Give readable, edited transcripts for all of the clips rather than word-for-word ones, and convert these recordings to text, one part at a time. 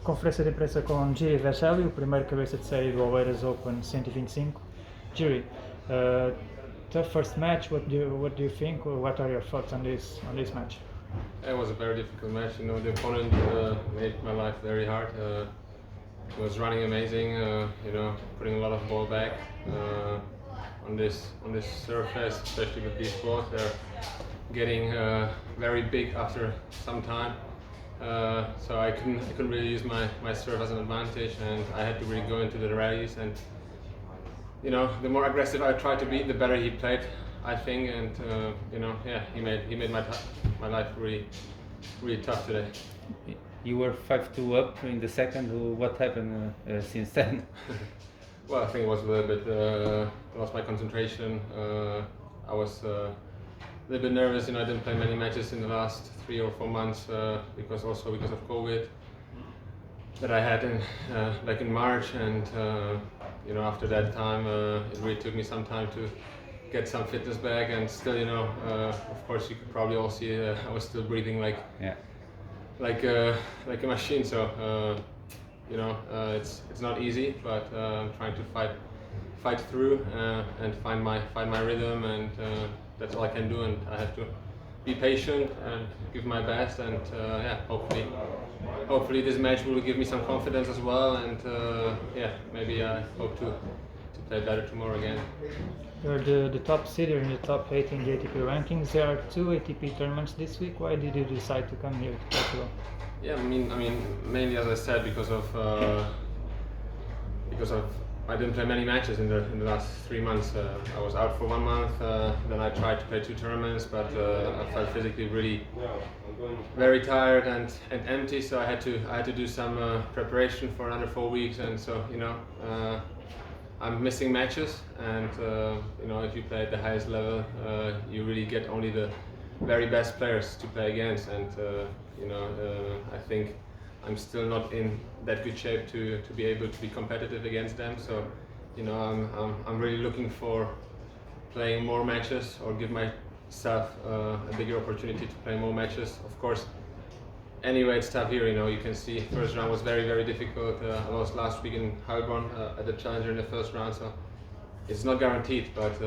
Conferência de imprensa com Jiri e Vesely, o primeiro cabeça de série do Oeiras Open 125. Jiri, tough first match. What do you think? What are your thoughts on this match? It was a very difficult match. You know, the opponent made my life very hard. Was running amazing. You know, putting a lot of ball back on this surface, especially with these balls. They're getting very big after some time. So I couldn't really use my serve as an advantage, and I had to really go into the rallies. And you know, the more aggressive I tried to be, the better he played, I think. And you know, yeah, he made my life really tough today. You were 5-2 up in the second. What happened since then? Well, I think it was a little bit lost my concentration. I was a little bit nervous. You know, I didn't play many matches in the last 3 or 4 months because of COVID that I had back in March, and you know, after that time, it really took me some time to get some fitness back. And still, you know, of course, you could probably all see I was still breathing like a machine. So you know, it's not easy, but I'm trying to fight through and find my rhythm, and that's all I can do. And I have to be patient and give my best, and yeah, hopefully this match will give me some confidence as well, and yeah, maybe I hope to play better tomorrow again. You're the top seed, you're in the top 8 in the ATP rankings. There are 2 ATP tournaments this week. Why did you decide to come here to Portugal? Yeah, I mean, mainly, as I said, because of I didn't play many matches in the last 3 months. I was out for 1 month. Then I tried to play 2 tournaments, but I felt physically really very tired and empty. So I had to do some preparation for another 4 weeks, and so you know, I'm missing matches. And you know, if you play at the highest level, you really get only the very best players to play against. And you know, I think I'm still not in that good shape to be able to be competitive against them. So, you know, I'm really looking for playing more matches, or give myself a bigger opportunity to play more matches. Of course, anyway, it's tough here. You know, you can see first round was very difficult. I lost last week in Heilbronn at the Challenger in the first round, so it's not guaranteed. But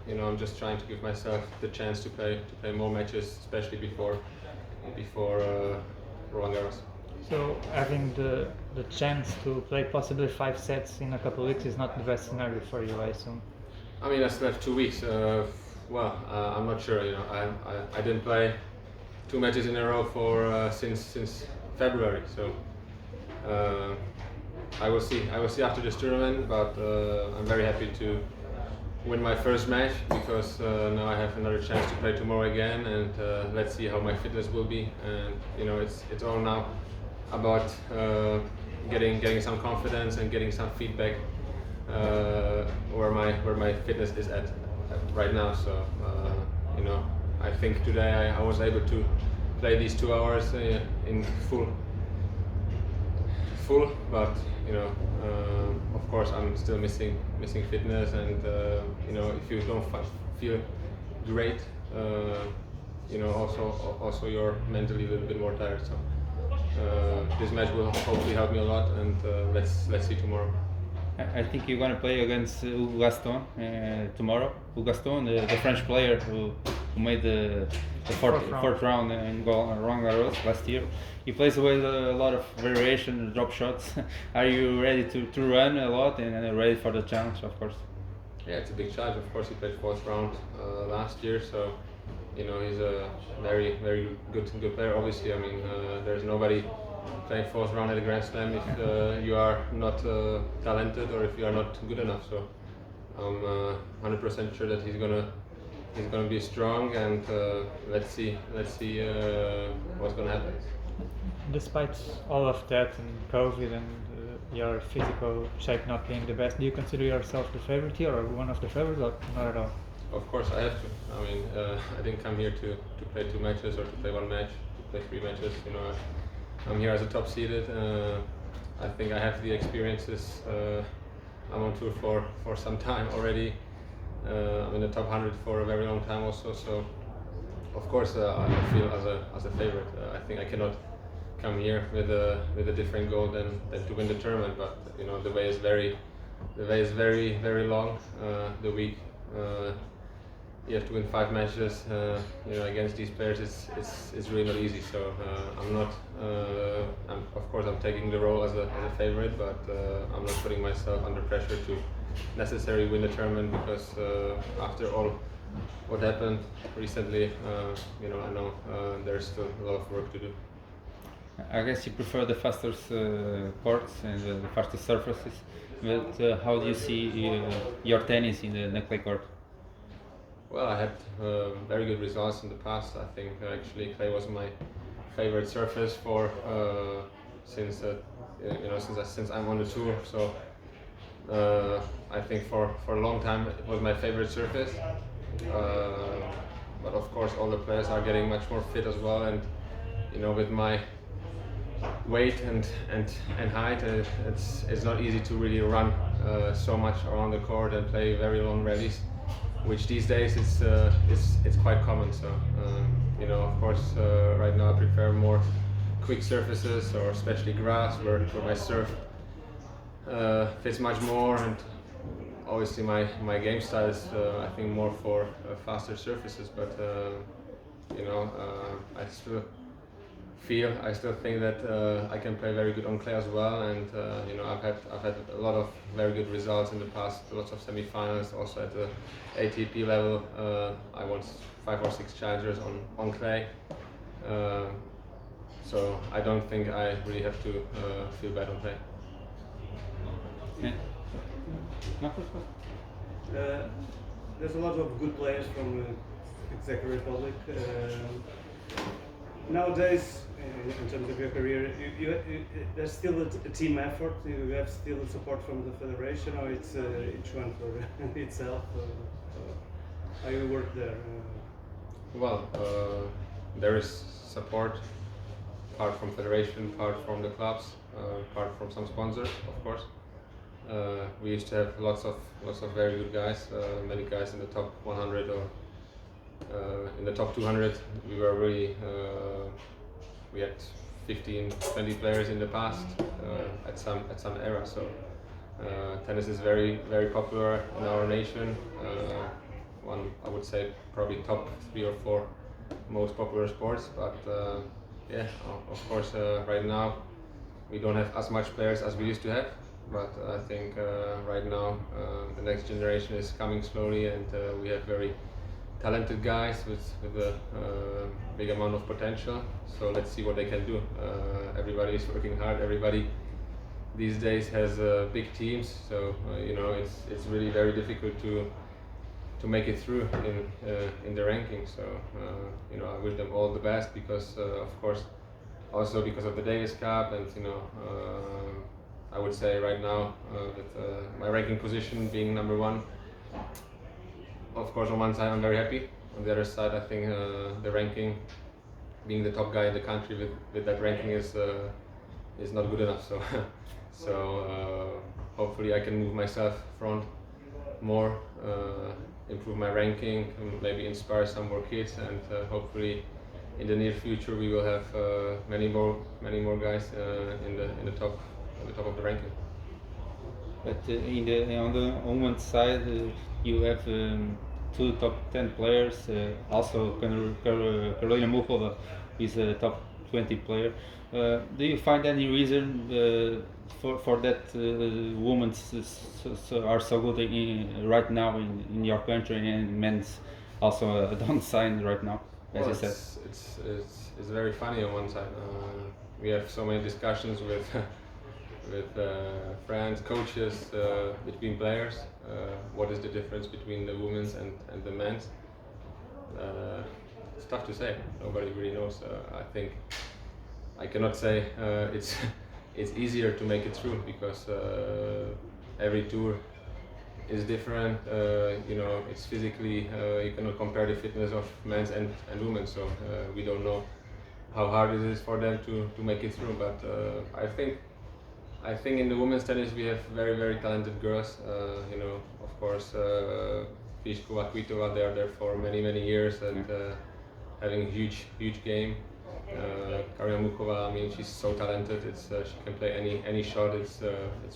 you know, I'm just trying to give myself the chance to play more matches, especially before Roland Garros. So having the chance to play possibly 5 sets in a couple of weeks is not the best scenario for you, I assume. I mean, I still have 2 weeks. Well, I'm not sure. You know, I didn't play 2 matches in a row for since February. So I will see. I will see after this tournament. But I'm very happy to win my first match, because now I have another chance to play tomorrow again, and let's see how my fitness will be. And you know, it's all now about getting some confidence and getting some feedback where my fitness is at right now. So you know, I think today I was able to play these 2 hours in full, but you know, of course I'm still missing fitness, and you know, if you don't feel great, you know, also you're mentally a little bit more tired. So this match will hopefully help me a lot, and let's see tomorrow. I think you're going to play against Hugo Gaston tomorrow. Hugo Gaston, the French player who made the fourth round in Roland Garros last year. He plays with a lot of variation, drop shots. Are you ready to run a lot and ready for the challenge, of course? Yeah, it's a big challenge. Of course, he played 4th round last year, so you know, he's a very good player. Obviously, I mean, there's nobody playing 4th round at a Grand Slam if you are not talented, or if you are not good enough. So I'm 100% sure that he's gonna be strong, and let's see what's gonna happen. Despite all of that and COVID and your physical shape not being the best, do you consider yourself the favorite here, or one of the favorites, or not at all? Of course I have to. I mean, I didn't come here to play 2 matches or to play 1 match, to play 3 matches. You know, I'm here as a top seeded. I think I have the experiences. I'm on tour for some time already. I'm in the top 100 for a very long time also. So, of course, I feel as a favorite. I think I cannot come here with a different goal than to win the tournament. But you know, the way is very long. The week you have to win 5 matches. You know, against these players, it's really not easy. So I'm taking the role as a favorite, but I'm not putting myself under pressure to necessarily win the tournament, because after all what happened recently, you know, I know there's still a lot of work to do. I guess you prefer the fastest courts and the fastest surfaces, but how do you see your tennis in the clay court? Well, I had very good results in the past. I think actually clay was my favorite surface for since you know, since I'm on the tour. So I think for a long time it was my favorite surface. But of course, all the players are getting much more fit as well, and you know, with my weight and height, it's not easy to really run so much around the court and play very long rallies, which these days it's quite common. So you know, of course, right now I prefer more quick surfaces, or especially grass, where my serve fits much more, and obviously my game style is I think more for faster surfaces. But you know, I still think that I can play very good on clay as well, and you know, I've had a lot of very good results in the past, lots of semi-finals, also at the ATP level. I won 5 or 6 challengers on clay, so I don't think I really have to feel bad on clay. Yeah. No? There's a lot of good players from Czech Republic. Nowadays, in terms of your career, there's still a team effort. You have still support from the federation, or it's each one for itself. How you work there? Well, there is support, part from federation, part from the clubs, part from some sponsors, of course. We used to have lots of very good guys, many guys in the top 100 or in the top 200. We were really we had 15, 20 players in the past at some era. So tennis is very popular in our nation. One, I would say, probably top 3 or 4 most popular sports. But yeah, of course, right now we don't have as much players as we used to have. But I think right now the next generation is coming slowly, and we have very talented guys with a big amount of potential. So let's see what they can do. Everybody is working hard. Everybody these days has big teams. So you know, it's really very difficult to make it through in the ranking. So you know, I wish them all the best, because of course, also because of the Davis Cup, and you know, I would say right now with my ranking position being number 1. Of course, on one side I'm very happy. On the other side, I think the ranking, being the top guy in the country with that ranking, is not good enough. So so hopefully I can move myself front more, improve my ranking, maybe inspire some more kids, and hopefully in the near future we will have many more guys in the top of the ranking. But on the women's side, you have 2 top 10 players. Also, Karolina Muchova is a top 20 player. Do you find any reason for that women are so good right now in your country, and men's also don't sign right now, as well, you said? It's very funny on one side. We have so many discussions with friends, coaches, between players. What is the difference between the women's and the men's? It's tough to say. Nobody really knows. I think I cannot say it's easier to make it through, because every tour is different. You know, it's physically, you cannot compare the fitness of men's and women's. So we don't know how hard it is for them to make it through. But I think in the women's tennis we have very talented girls. You know, of course, Pliskova, Kvitova, they are there for many years, and having a huge game. Karina Mukova, I mean, she's so talented. She can play any shot. It's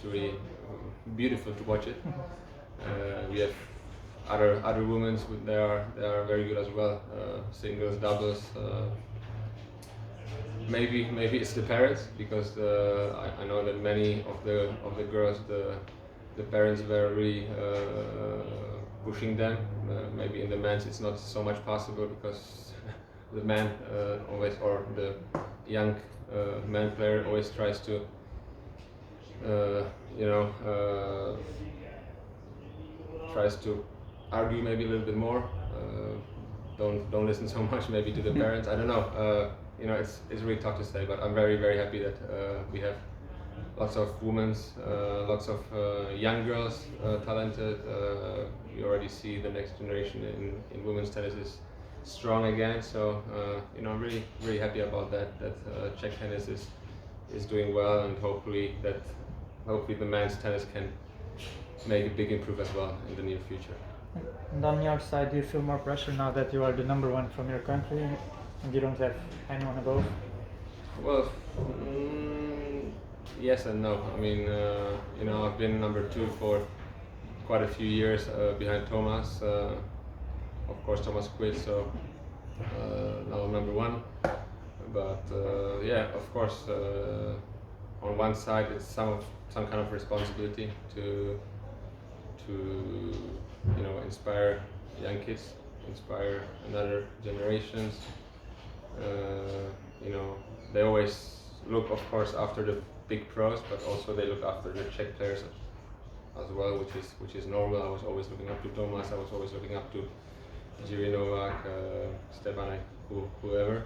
really beautiful to watch it. We have other women. They are very good as well. Singles, doubles. Maybe it's the parents, because I know that many of the girls, the parents were really pushing them. Maybe in the men's it's not so much possible, because the man always, or the young man player always tries to tries to argue maybe a little bit more. Don't listen so much maybe to the parents. I don't know. It's really tough to say, but I'm very happy that we have lots of women, lots of young girls, talented. We already see the next generation in women's tennis is strong again. So I'm really happy about that. Czech tennis is doing well, and hopefully the men's tennis can make a big improve as well in the near future. And on your side, do you feel more pressure now that you are the number one from your country and you don't have anyone above? Well, yes and no. I mean, I've been number 2 for quite a few years behind Thomas. Of course, Thomas quit, so now I'm number 1. But yeah, of course, on one side it's some kind of responsibility to inspire young kids, inspire another generations. They always look, of course, after the big pros, but also they look after the Czech players as well, which is normal. I was always looking up to Thomas. I was always looking up to Jiri, Stepanek, whoever.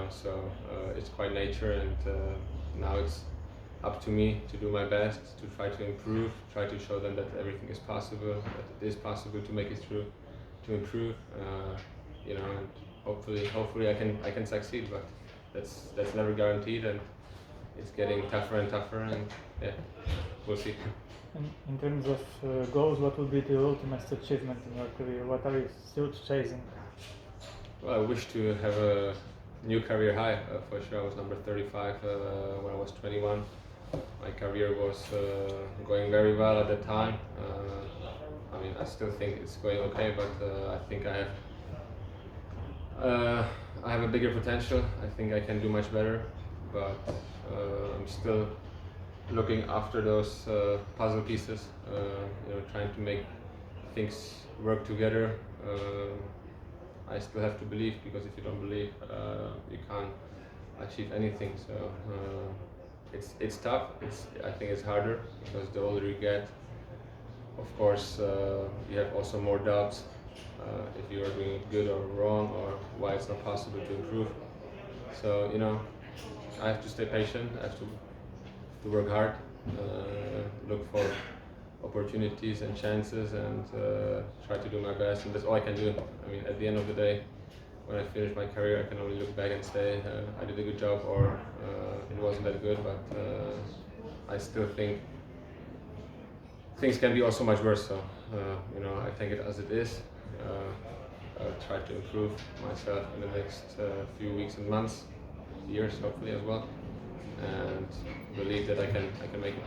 So it's quite nature, and now it's up to me to do my best to try to improve, try to show them that everything is possible, that it is possible to make it through, to improve. And hopefully I can succeed, but that's never guaranteed, and it's getting tougher and tougher, and yeah, we'll see. In terms of goals, what would be the ultimate achievement in your career? What are you still chasing? Well, I wish to have a new career high. For sure, I was number 35 when I was 21. My career was going very well at that time. I still think it's going okay, but I think I have a bigger potential. I think I can do much better, but I'm still looking after those puzzle pieces, trying to make things work together. I still have to believe, because if you don't believe, you can't achieve anything. So it's tough. I think it's harder, because the older you get, of course, you have also more doubts if you are doing it good or wrong, or why it's not possible to improve. So I have to stay patient. I have to work hard, look for opportunities and chances, and try to do my best, and that's all I can do. At the end of the day, when I finish my career, I can only look back and say I did a good job, or it wasn't that good, but I still think things can be also much worse. So I take it as it is. I'll try to improve myself in the next few weeks and months, years hopefully as well, and believe that I can make it.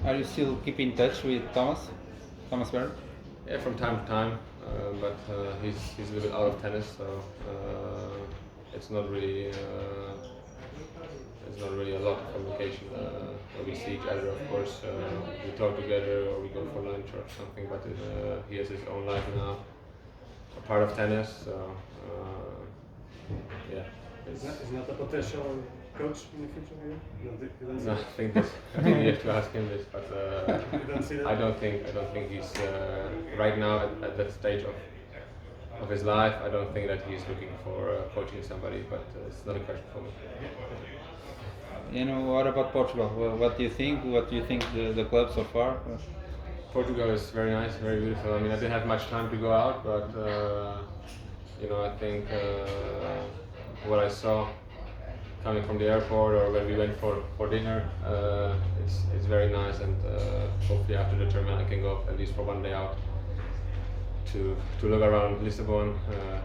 Are you still keeping in touch with Thomas Berg? Yeah, from time to time, but he's a little bit out of tennis, so it's not really a lot of communication. We see each other, of course. We talk together, or we go for lunch or something. But he has his own life now, a part of tennis. So yeah. Is not a potential coach in the future here? No, I think you have to ask him this, but you don't see that? I don't think he's right now at that stage of his life. I don't think that he's looking for coaching somebody, but it's not a question for me. What about Portugal? What do you think? What do you think the club so far? Portugal is very nice, very beautiful. I didn't have much time to go out, but I think what I saw coming from the airport, or when we went for dinner, it's very nice, and hopefully after the tournament I can go at least for one day out to look around Lisbon,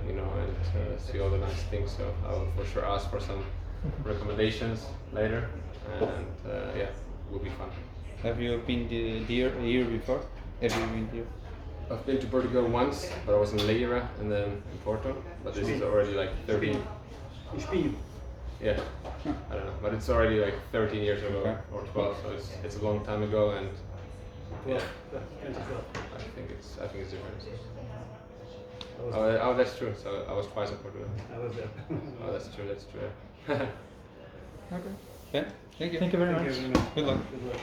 you know, and see all the nice things. So I will for sure ask for some recommendations later, and yeah, it will be fun. Have you been the year before? Have you been here? I've been to Portugal once, but I was in Leira and then in Porto. But this is already like 13. Espinho. Yeah, I don't know, but it's already like 13 years ago Okay. or 12, so it's a long time ago, and yeah, 2012. I think it's different. I was, Oh, that's true. So I was twice in Portugal. I was there. Oh, that's true. That's true. Yeah. Okay. Ben, thank you. Thank you very Thank much. you very much. Good luck. Good luck.